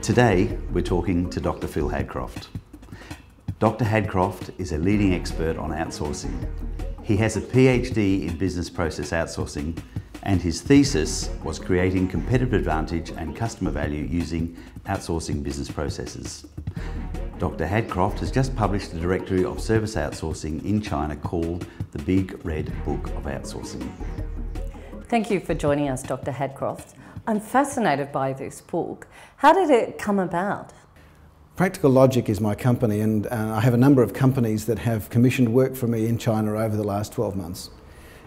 Today, we're talking to Dr. Phil Hadcroft. Dr. Hadcroft is a leading expert on outsourcing. He has a PhD in business process outsourcing, and his thesis was creating competitive advantage and customer value using outsourcing business processes. Dr. Hadcroft has just published a directory of service outsourcing in China called The Big Red Book of Outsourcing. Thank you for joining us, Dr. Hadcroft. I'm fascinated by this book. How did it come about? Practical Logic is my company, and I have a number of companies that have commissioned work for me in China over the last 12 months.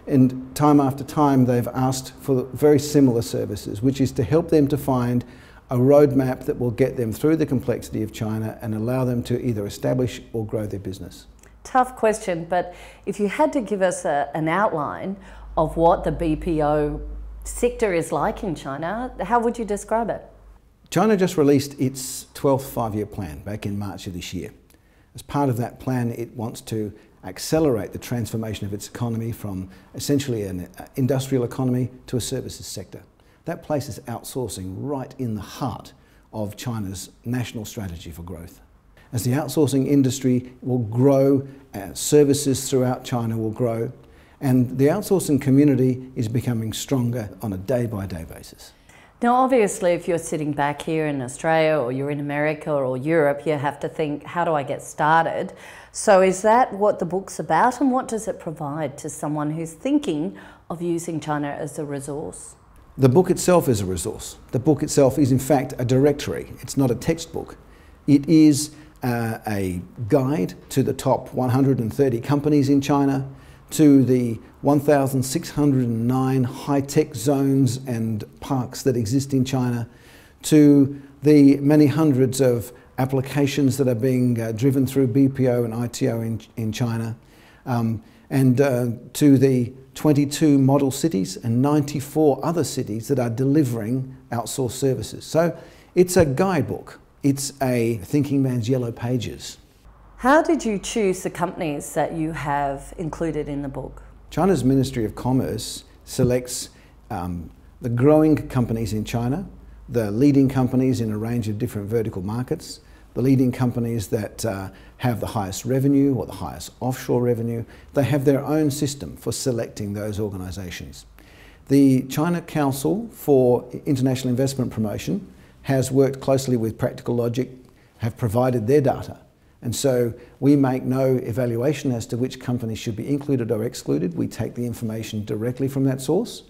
And time after time they've asked for very similar services, which is to help them to find a roadmap that will get them through the complexity of China and allow them to either establish or grow their business. Tough question, but if you had to give us an outline of what the BPO sector is like in China, how would you describe it? China just released its 12th five-year plan back in March of this year. As part of that plan, it wants to accelerate the transformation of its economy from essentially an industrial economy to a services sector. That places outsourcing right in the heart of China's national strategy for growth. As the outsourcing industry will grow, services throughout China will grow, and the outsourcing community is becoming stronger on a day-by-day basis. Now, obviously, if you're sitting back here in Australia or you're in America or Europe, you have to think, how do I get started? So is that what the book's about, and what does it provide to someone who's thinking of using China as a resource? The book itself is a resource. The book itself is in fact a directory. It's not a textbook. It is a guide to the top 130 companies in China, to the 1,609 high-tech zones and parks that exist in China, to the many hundreds of applications that are being driven through BPO and ITO in China, and to the 22 model cities and 94 other cities that are delivering outsourced services. So it's a guidebook. It's a thinking man's yellow pages. How did you choose the companies that you have included in the book? China's Ministry of Commerce selects the growing companies in China, the leading companies in a range of different vertical markets, the leading companies that have the highest revenue or the highest offshore revenue. They have their own system for selecting those organisations. The China Council for International Investment Promotion has worked closely with Practical Logic, have provided their data. And so we make no evaluation as to which companies should be included or excluded. We take the information directly from that source.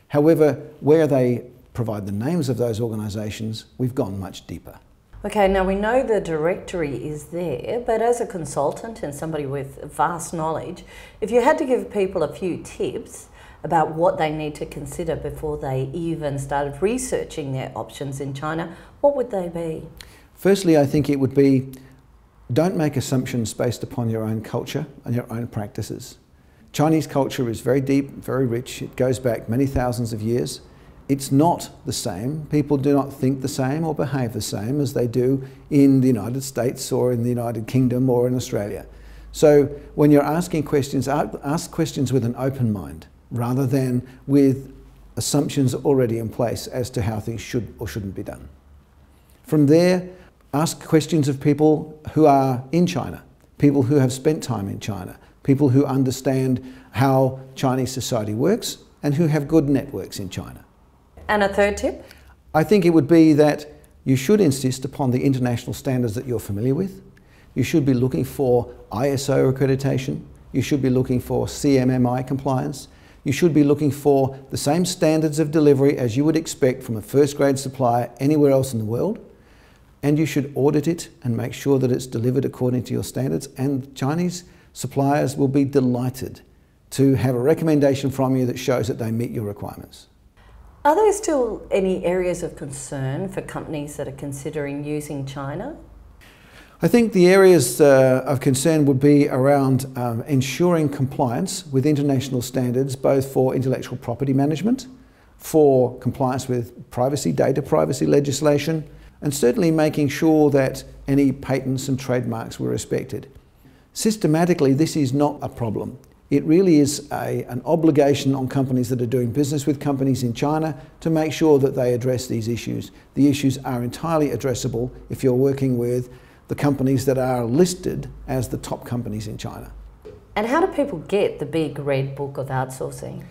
However, where they provide the names of those organisations, we've gone much deeper. Okay, now we know the directory is there, but as a consultant and somebody with vast knowledge, if you had to give people a few tips about what they need to consider before they even started researching their options in China, what would they be? Firstly, I think it would be, don't make assumptions based upon your own culture and your own practices. Chinese culture is very deep, very rich. It goes back many thousands of years. It's not the same. People do not think the same or behave the same as they do in the United States or in the United Kingdom or in Australia. So when you're asking questions, ask questions with an open mind rather than with assumptions already in place as to how things should or shouldn't be done. From there, ask questions of people who are in China, people who have spent time in China, people who understand how Chinese society works and who have good networks in China. And a third tip? I think it would be that you should insist upon the international standards that you're familiar with. You should be looking for ISO accreditation. You should be looking for CMMI compliance. You should be looking for the same standards of delivery as you would expect from a first-grade supplier anywhere else in the world. And you should audit it and make sure that it's delivered according to your standards. And Chinese suppliers will be delighted to have a recommendation from you that shows that they meet your requirements. Are there still any areas of concern for companies that are considering using China? I think the areas of concern would be around ensuring compliance with international standards, both for intellectual property management, for compliance with data privacy legislation, and certainly making sure that any patents and trademarks were respected. Systematically, this is not a problem. It really is an obligation on companies that are doing business with companies in China to make sure that they address these issues. The issues are entirely addressable if you're working with the companies that are listed as the top companies in China. And how do people get the big red book of outsourcing?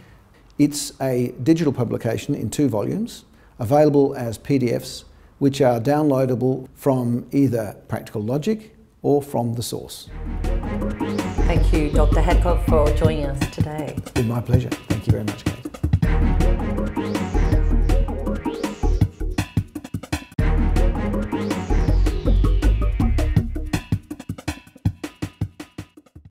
It's a digital publication in 2 volumes, available as PDFs, which are downloadable from either Practical Logic or from the source. Thank you, Dr. Hadcroft, for joining us today. It's been my pleasure. Thank you very much, Kate.